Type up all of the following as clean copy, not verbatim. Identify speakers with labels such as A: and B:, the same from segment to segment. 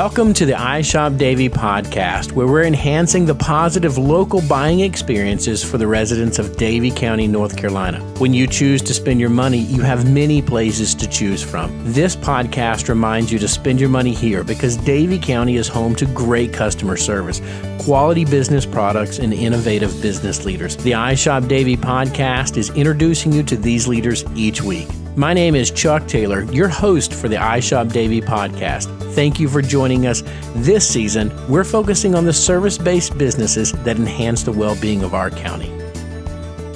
A: Welcome to the I Shop Davie podcast, where we're enhancing the positive local buying experiences for the residents of Davie County, North Carolina. When you choose to spend your money, you have many places to choose from. This podcast reminds you to spend your money here because Davie County is home to great customer service, quality business products, and innovative business leaders. The I Shop Davie podcast is introducing you to these leaders each week. My name is Chuck Taylor, your host for the I Shop Davie podcast. Thank you for joining us. This season, we're focusing on the service-based businesses that enhance the well-being of our county.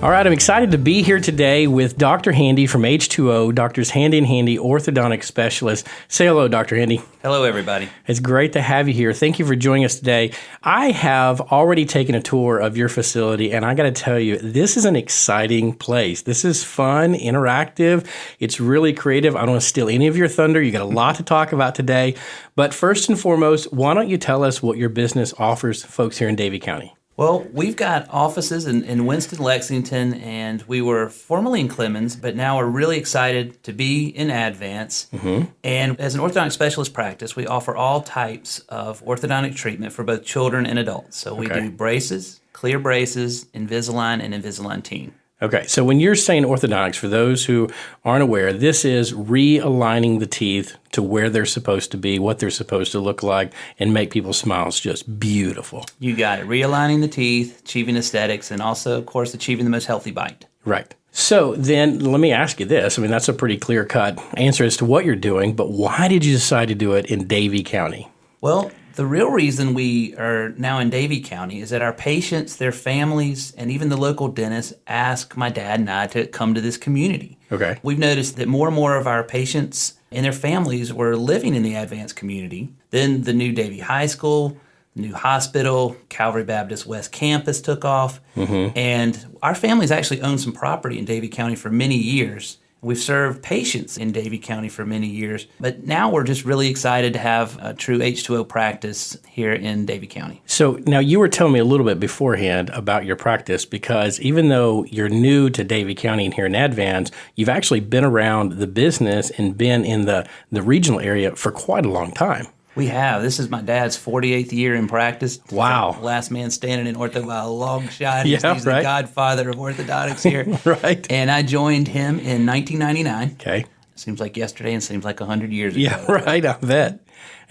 A: All right, I'm excited to be here today with Dr. Handy from H20, Doctors Handy and Handy Orthodontic Specialist. Say hello, Dr. Handy.
B: Hello, everybody.
A: It's great to have you here. Thank you for joining us today. I have already taken a tour of your facility, and I got to tell you, this is an exciting place. This is fun, interactive. It's really creative. I don't want to steal any of your thunder. You got a lot to talk about today. But first and foremost, why don't you tell us what your business offers folks here in Davie County?
B: Well, we've got offices in Winston, Lexington, and we were formerly in Clemens, but now we're really excited to be in Advance. Mm-hmm. And as an orthodontic specialist practice, we offer all types of orthodontic treatment for both children and adults. So we do braces, clear braces, Invisalign, and Invisalign Teen.
A: Okay, so when you're saying orthodontics, for those who aren't aware, this is realigning the teeth to where they're supposed to be, what they're supposed to look like, and make people's smiles just beautiful.
B: You got it. Realigning the teeth, achieving aesthetics, and also, of course, achieving the most healthy bite.
A: Right. So then let me ask you this. I mean, that's a pretty clear-cut answer as to what you're doing, but why did you decide to do it in Davie County?
B: Well, the real reason we are now in Davie County is that our patients, their families, and even the local dentists ask my dad and I to come to this community.
A: Okay.
B: We've noticed that more and more of our patients and their families were living in the Advanced community. Then the new Davie High School, new hospital, Calvary Baptist West Campus took off. Mm-hmm. And our families actually owned some property in Davie County for many years. We've served patients in Davie County for many years, but now we're just really excited to have a true H20 practice here in Davie County.
A: So now you were telling me a little bit beforehand about your practice because even though you're new to Davie County and here in Advance, you've actually been around the business and been in the regional area for quite a long time.
B: We have. This is my dad's 48th year in practice.
A: Wow.
B: Last man standing in ortho by a long shot.
A: Yeah,
B: He's the godfather of orthodontics here.
A: Right.
B: And I joined him in 1999.
A: Okay.
B: Seems like yesterday and seems like 100 years ago.
A: Yeah, right. I bet.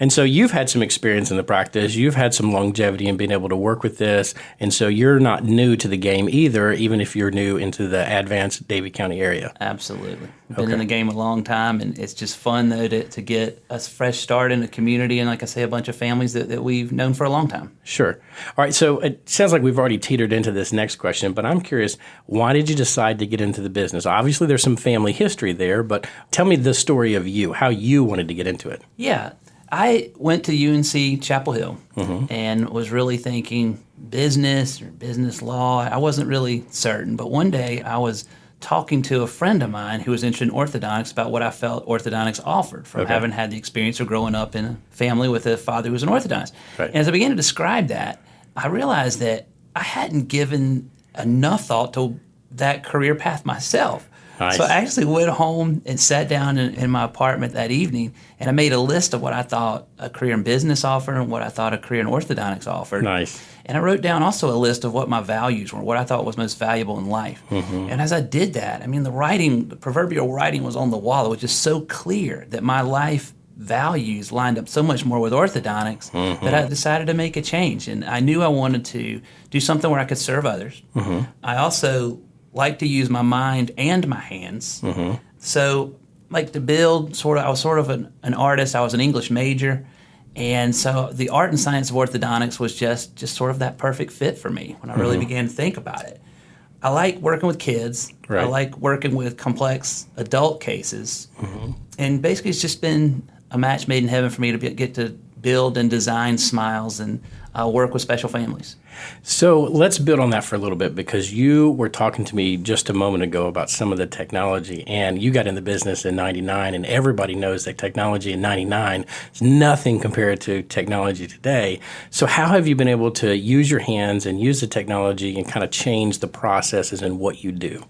A: And so you've had some experience in the practice. You've had some longevity in being able to work with this. And so you're not new to the game either, even if you're new into the Advanced Davie County area.
B: Absolutely. Been in the game a long time, and it's just fun, though, to get a fresh start in the community and, like I say, a bunch of families that we've known for a long time.
A: Sure. All right, so it sounds like we've already teetered into this next question, but I'm curious, why did you decide to get into the business? Obviously, there's some family history there, but tell me the story of you, how you wanted to get into it.
B: Yeah. I went to UNC-Chapel Hill and was really thinking business or business law. I wasn't really certain, but one day I was talking to a friend of mine who was interested in orthodontics about what I felt orthodontics offered from having had the experience of growing up in a family with a father who was an orthodontist. Right. And as I began to describe that, I realized that I hadn't given enough thought to that career path myself. Nice. So I actually went home and sat down in my apartment that evening, and I made a list of what I thought a career in business offered and what I thought a career in orthodontics offered.
A: Nice.
B: And I wrote down also a list of what my values were, what I thought was most valuable in life. Mm-hmm. And as I did that, I mean, the proverbial writing was on the wall. It was just so clear that my life values lined up so much more with orthodontics that I decided to make a change. And I knew I wanted to do something where I could serve others. Mm-hmm. I also like to use my mind and my hands. Mm-hmm. So like to build I was sort of an artist. I was an English major. And so the art and science of orthodontics was just sort of that perfect fit for me when I really began to think about it. I like working with kids. Right. I like working with complex adult cases. Mm-hmm. And basically it's just been a match made in heaven for me to get to build and design smiles and work with special families.
A: So let's build on that for a little bit because you were talking to me just a moment ago about some of the technology, and you got in the business in 99, and everybody knows that technology in 99 is nothing compared to technology today. So how have you been able to use your hands and use the technology and kind of change the processes and what you do?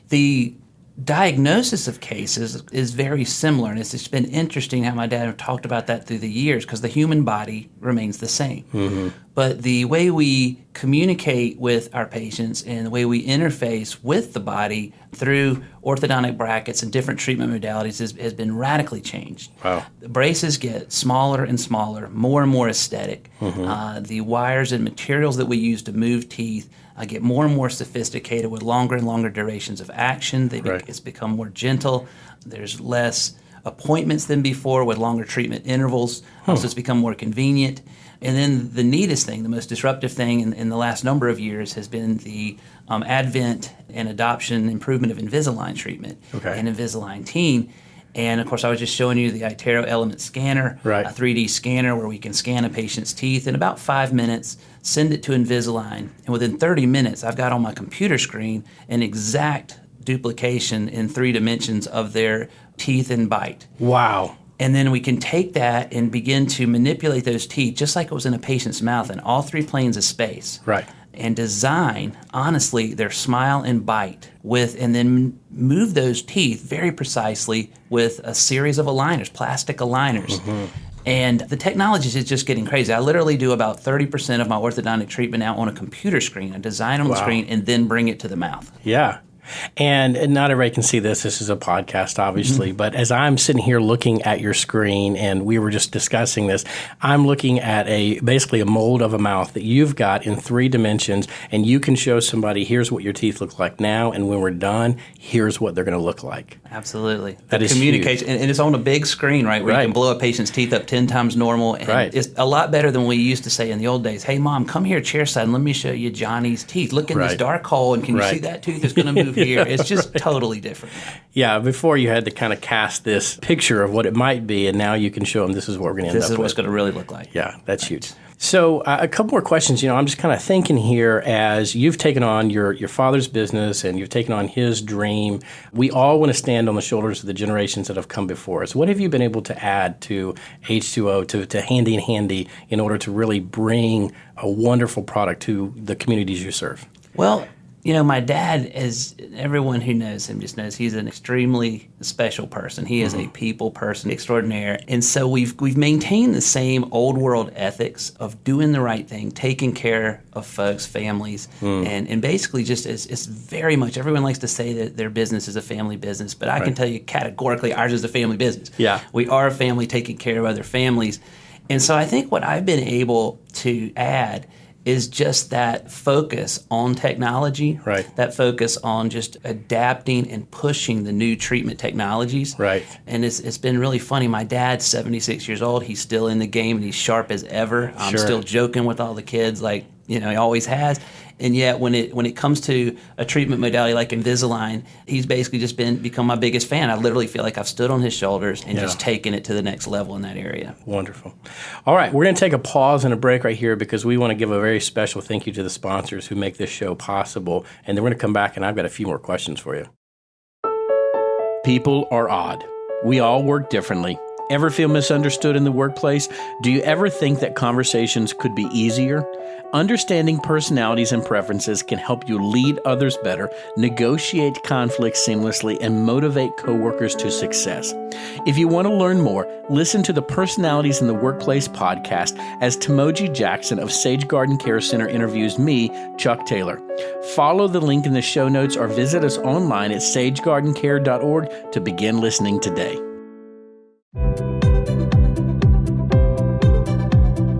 B: The diagnosis of cases is very similar, and it's just been interesting how my dad talked about that through the years, because the human body remains the same. Mm-hmm. But the way we communicate with our patients and the way we interface with the body through orthodontic brackets and different treatment modalities has been radically changed.
A: Wow.
B: The braces get smaller and smaller, more and more aesthetic. Mm-hmm. The wires and materials that we use to move teeth get more and more sophisticated with longer and longer durations of action. It's become more gentle. There's less appointments than before with longer treatment intervals, so it's become more convenient. And then the neatest thing, the most disruptive thing in the last number of years has been the advent and adoption, improvement of Invisalign treatment and Invisalign Teen. And of course, I was just showing you the iTero Element Scanner, a 3D scanner where we can scan a patient's teeth in about 5 minutes, send it to Invisalign, and within 30 minutes, I've got on my computer screen an exact duplication in 3 dimensions of their teeth and bite.
A: Wow.
B: And then we can take that and begin to manipulate those teeth just like it was in a patient's mouth in all 3 planes of space.
A: Right.
B: And design, honestly, their smile and bite and then move those teeth very precisely with a series of aligners, plastic aligners. Mm-hmm. And the technology is just getting crazy. I literally do about 30% of my orthodontic treatment now on a computer screen. I design on the screen and then bring it to the mouth.
A: Yeah. And not everybody can see this. This is a podcast, obviously. Mm-hmm. But as I'm sitting here looking at your screen, and we were just discussing this, I'm looking at basically a mold of a mouth that you've got in 3 dimensions, and you can show somebody, here's what your teeth look like now, and when we're done, here's what they're going to look like.
B: Absolutely.
A: That is
B: communication,
A: huge.
B: And it's on a big screen, right, where you can blow a patient's teeth up 10 times normal. And it's a lot better than we used to say in the old days. Hey, Mom, come here chairside and let me show you Johnny's teeth. Look in this dark hole, and can you see that tooth is going to move here? It's just totally different.
A: Yeah, before you had to kind of cast this picture of what it might be, and now you can show them this is what we're going to end up with.
B: This is what's going to really look like.
A: Yeah, that's huge. So a couple more questions. I'm just kind of thinking here as you've taken on your father's business and you've taken on his dream. We all want to stand on the shoulders of the generations that have come before us. What have you been able to add to H2O, to Handy and Handy, in order to really bring a wonderful product to the communities you serve?
B: Well, my dad, as everyone who knows him just knows, he's an extremely special person. He is a people person extraordinaire. And so we've maintained the same old world ethics of doing the right thing, taking care of folks, families, and basically just it's very much, everyone likes to say that their business is a family business, but I can tell you categorically ours is a family business.
A: Yeah. We
B: are a family taking care of other families. And so I think what I've been able to add is just that focus on technology, that focus on just adapting and pushing the new treatment technologies.
A: Right.
B: And it's been really funny. My dad's 76 years old. He's still in the game, and he's sharp as ever. I'm still joking with all the kids like, he always has. And yet when it comes to a treatment modality like Invisalign, he's basically just become my biggest fan. I literally feel like I've stood on his shoulders and just taken it to the next level in that area.
A: Wonderful. All right, we're going to take a pause and a break right here because we want to give a very special thank you to the sponsors who make this show possible. And then we're going to come back, and I've got a few more questions for you. People are odd. We all work differently. Ever feel misunderstood in the workplace? Do you ever think that conversations could be easier? Understanding personalities and preferences can help you lead others better, negotiate conflicts seamlessly, and motivate coworkers to success. If you want to learn more, listen to the Personalities in the Workplace podcast as Timoji Jackson of Sage Garden Care Center interviews me, Chuck Taylor. Follow the link in the show notes or visit us online at sagegardencare.org to begin listening today.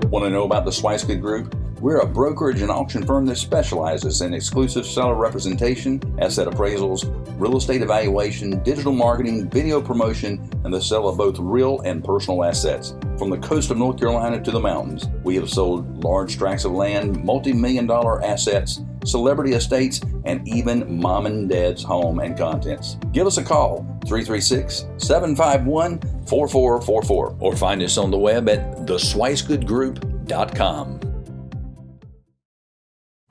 C: Want to know about the Swicegood Group? We're a brokerage and auction firm that specializes in exclusive seller representation, asset appraisals, real estate evaluation, digital marketing, video promotion, and the sale of both real and personal assets. From the coast of North Carolina to the mountains, we have sold large tracts of land, multi-million-dollar assets, celebrity estates, and even mom and dad's home and contents. Give us a call, 336-751-4444, or find us on the web at theswicegoodgroup.com.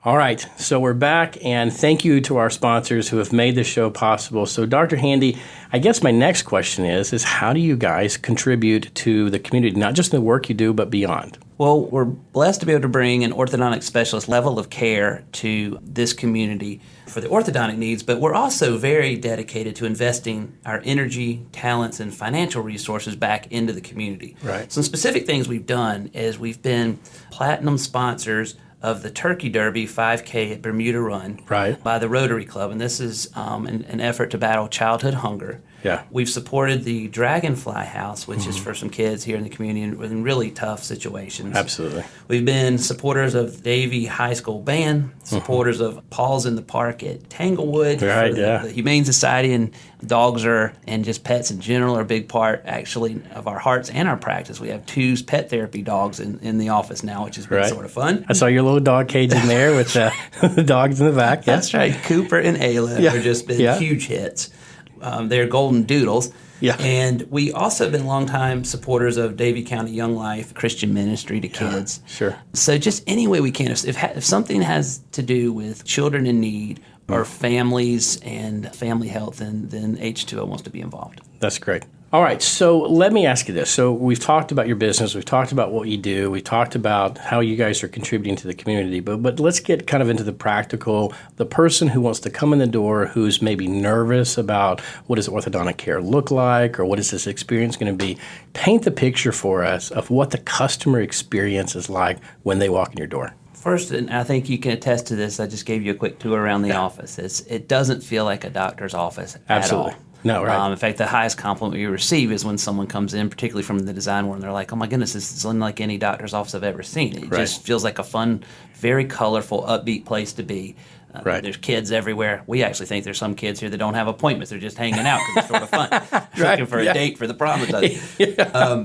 A: All right, so we're back, and thank you to our sponsors who have made this show possible. So, Dr. Handy, I guess my next question is how do you guys contribute to the community, not just in the work you do, but beyond?
B: Well, we're blessed to be able to bring an orthodontic specialist level of care to this community for the orthodontic needs, but we're also very dedicated to investing our energy, talents, and financial resources back into the community.
A: Right.
B: Some specific things we've done is we've been platinum sponsors of the Turkey Derby 5K at Bermuda Run by the Rotary Club, and this is an effort to battle childhood hunger.
A: Yeah.
B: We've supported the Dragonfly House, which is for some kids here in the community in really tough situations.
A: Absolutely. We've
B: been supporters of Davie High School Band, supporters of Paws in the Park at Tanglewood, the Humane Society, and dogs and just pets in general are a big part, actually, of our hearts and our practice. We have 2 pet therapy dogs in the office now, which has been sort of fun.
A: I saw your little dog cage in there with the dogs in the back. Yeah.
B: That's right. Cooper and Ayla have just been huge hits. They're golden doodles. Yeah. And we also have been longtime supporters of Davie County Young Life Christian ministry to kids.
A: Sure.
B: So just any way we can. If something has to do with children in need or families and family health, then H2O wants to be involved.
A: That's great. All right, so let me ask you this. So we've talked about your business, we've talked about what you do, we've talked about how you guys are contributing to the community, but let's get kind of into the practical. The person who wants to come in the door who's maybe nervous about what does orthodontic care look like or what is this experience going to be, paint the picture for us of what the customer experience is like when they walk in your door.
B: First, and I think you can attest to this, I just gave you a quick tour around the office. It doesn't feel like a doctor's office at all.
A: No, right.
B: In fact, the highest compliment you receive is when someone comes in, particularly from the design world, and they're like, oh my goodness, this is unlike any doctor's office I've ever seen. It just feels like a fun, very colorful, upbeat place to be. There's kids everywhere. We actually think there's some kids here that don't have appointments. They're just hanging out because it's sort of fun. Looking for a date for the prom.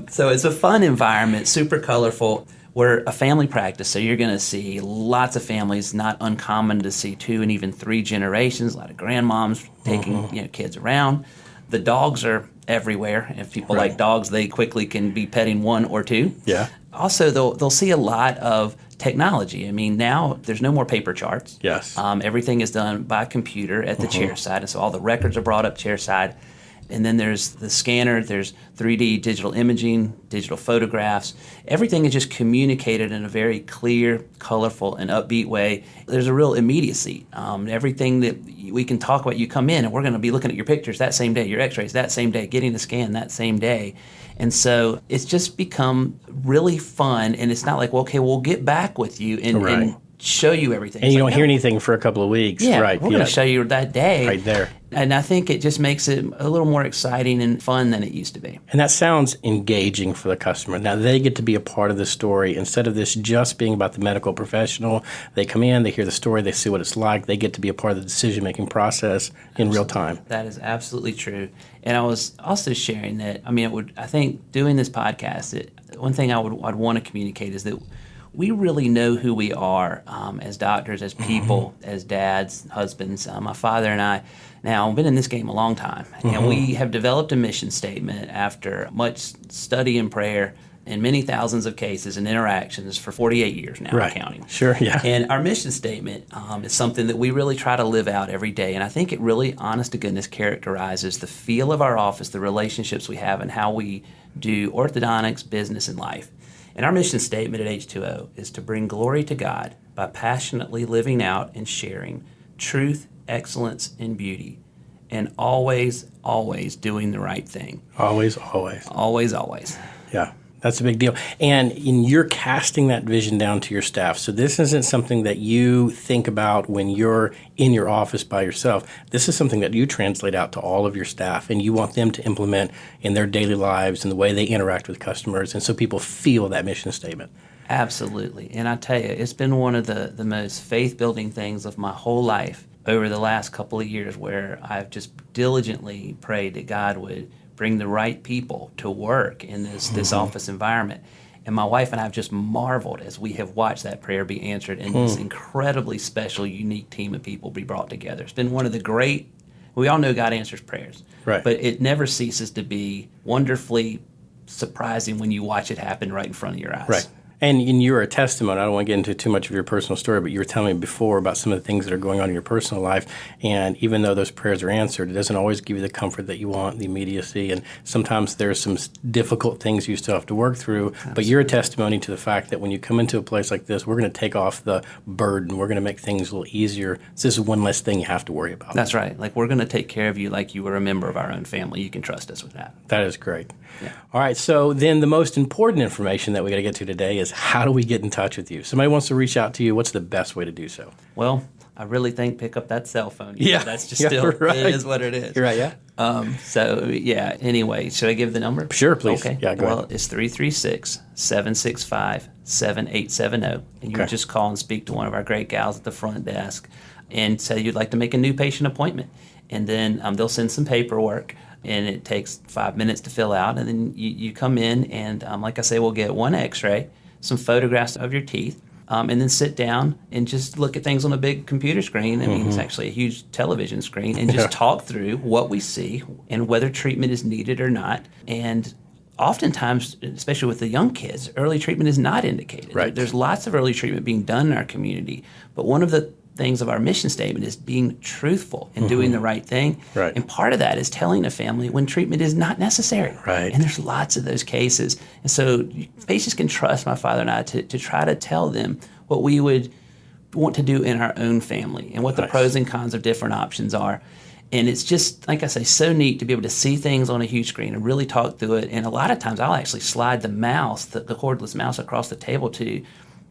B: So it's a fun environment, super colorful. We're a family practice, so you're going to see lots of families, not uncommon to see 2 and even 3 generations, a lot of grandmoms taking kids around. The dogs are everywhere. If people like dogs, they quickly can be petting 1 or 2.
A: Yeah.
B: Also, they'll see a lot of technology. I mean, now there's no more paper charts.
A: Yes.
B: Everything is done by computer at the chair side, and so all the records are brought up chair side. And then there's the scanner, there's 3D digital imaging, digital photographs. Everything is just communicated in a very clear, colorful, and upbeat way. There's a real immediacy. Everything that we can talk about, you come in and we're going to be looking at your pictures that same day, your x-rays that same day, getting the scan that same day. And so it's just become really fun, and it's not like, well, okay, we'll get back with you and show you everything.
A: And you don't hear anything for a couple of weeks.
B: Yeah, we're going to show you that day.
A: Right there.
B: And I think it just makes it a little more exciting and fun than it used to be.
A: And that sounds engaging for the customer. Now they get to be a part of the story. Instead of this just being about the medical professional, they come in, they hear the story, they see what it's like, they get to be a part of the decision-making process in real time.
B: That is absolutely true. And I was also sharing that, I think doing this podcast, one thing I'd want to communicate is that we really know who we are as doctors, as people, as dads, husbands. My father and I, now, I've been in this game a long time, and we have developed a mission statement after much study and prayer and many thousands of cases and interactions for 48 years now, counting.
A: Sure, yeah.
B: And our mission statement is something that we really try to live out every day, and I think it really, honest to goodness, characterizes the feel of our office, the relationships we have, and how we do orthodontics, business, and life. And our mission statement at H2O is to bring glory to God by passionately living out and sharing truth, excellence, and beauty, and always, always doing the right thing.
A: Always, always.
B: Always, always.
A: Yeah, that's a big deal. And you're casting that vision down to your staff. So this isn't something that you think about when you're in your office by yourself. This is something that you translate out to all of your staff, and you want them to implement in their daily lives and the way they interact with customers, and so people feel that mission statement.
B: Absolutely. And I tell you, it's been one of the most faith-building things of my whole life over the last couple of years, where I've just diligently prayed that God would bring the right people to work in this office environment. And my wife and I have just marveled as we have watched that prayer be answered and this incredibly special, unique team of people be brought together. It's been one of the great, we all know God answers prayers, but it never ceases to be wonderfully surprising when you watch it happen right in front of your eyes.
A: Right. And you're a testimony. I don't want to get into too much of your personal story, but you were telling me before about some of the things that are going on in your personal life. And even though those prayers are answered, it doesn't always give you the comfort that you want, the immediacy. And sometimes there's some difficult things you still have to work through. Absolutely. But you're a testimony to the fact that when you come into a place like this, we're going to take off the burden. We're going to make things a little easier. So this is one less thing you have to worry about.
B: That's right. Like, we're going to take care of you like you were a member of our own family. You can trust us with that.
A: That is great.
B: Yeah.
A: All right. So then the most important information that we got to get to today is how do we get in touch with you? Somebody wants to reach out to you. What's the best way to do so?
B: Well, I really think pick up that cell phone. That's just
A: right.
B: It is what it is.
A: You're right, yeah.
B: Anyway, should I give the number?
A: Sure, please.
B: Okay.
A: Yeah, go ahead.
B: Well, it's 336-765-7870. And you can just call and speak to one of our great gals at the front desk and say you'd like to make a new patient appointment. And then they'll send some paperwork, and it takes 5 minutes to fill out. And then you come in, and like I say, we'll get one x-ray, some photographs of your teeth, and then sit down and just look at things on a big computer screen. I mean, it's actually a huge television screen, and just talk through what we see and whether treatment is needed or not. And oftentimes, especially with the young kids, early treatment is not indicated.
A: Right.
B: There's lots of early treatment being done in our community, but one of the things of our mission statement is being truthful and doing the right thing.
A: Right.
B: And part of that is telling a family when treatment is not necessary.
A: Right.
B: And there's lots of those cases. And so patients can trust my father and I to try to tell them what we would want to do in our own family and what the pros and cons of different options are. And it's just, like I say, so neat to be able to see things on a huge screen and really talk through it. And a lot of times I'll actually slide the mouse, the cordless mouse, across the table to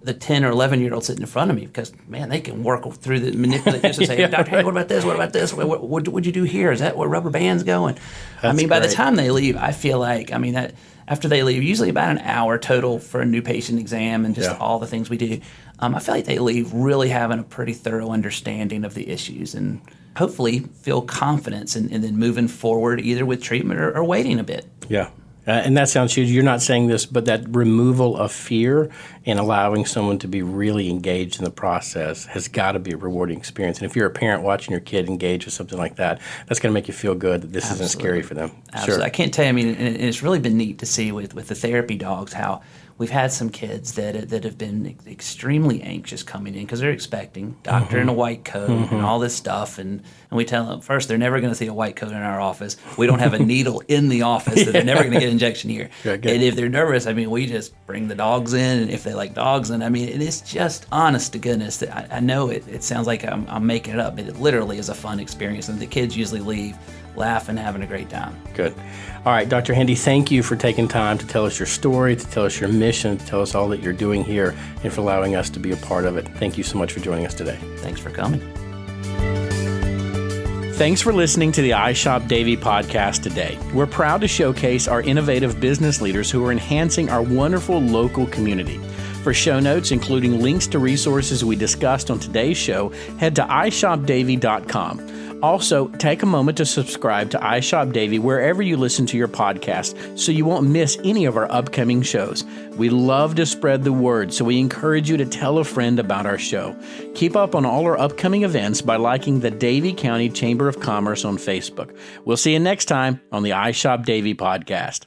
B: the 10 or 11-year-old sitting in front of me, because, man, they can work through the manipulate this and say, Dr. Handy, what about this? What about this? What would you do here? Is that where rubber band's going? By the time they leave, I feel like, that after they leave, usually about an hour total for a new patient exam and just all the things we do, I feel like they leave really having a pretty thorough understanding of the issues and hopefully feel confidence in then moving forward either with treatment or waiting a bit.
A: Yeah. And that sounds huge. You're not saying this, but that removal of fear and allowing someone to be really engaged in the process has got to be a rewarding experience. And if you're a parent watching your kid engage with something like that, that's going to make you feel good that this isn't scary for them.
B: Absolutely.
A: Sure.
B: I can't tell you, and it's really been neat to see with the therapy dogs how we've had some kids that have been extremely anxious coming in because they're expecting doctor in a white coat and all this stuff. And we tell them, first, they're never going to see a white coat in our office. We don't have a needle in the office, so they're never going to get an injection here. And if they're nervous, we just bring the dogs in. And if they like dogs, and it's just honest to goodness. That I know it sounds like I'm making it up, but it literally is a fun experience. And the kids usually leave laughing, having a great time.
A: Good. All right, Dr. Handy, thank you for taking time to tell us your story, to tell us your mission, to tell us all that you're doing here, and for allowing us to be a part of it. Thank you so much for joining us today.
B: Thanks for coming.
A: Thanks for listening to the iShop Davie podcast today. We're proud to showcase our innovative business leaders who are enhancing our wonderful local community. For show notes, including links to resources we discussed on today's show, head to iShopDavie.com. Also, take a moment to subscribe to iShop Davie wherever you listen to your podcast so you won't miss any of our upcoming shows. We love to spread the word, so we encourage you to tell a friend about our show. Keep up on all our upcoming events by liking the Davie County Chamber of Commerce on Facebook. We'll see you next time on the iShop Davie podcast.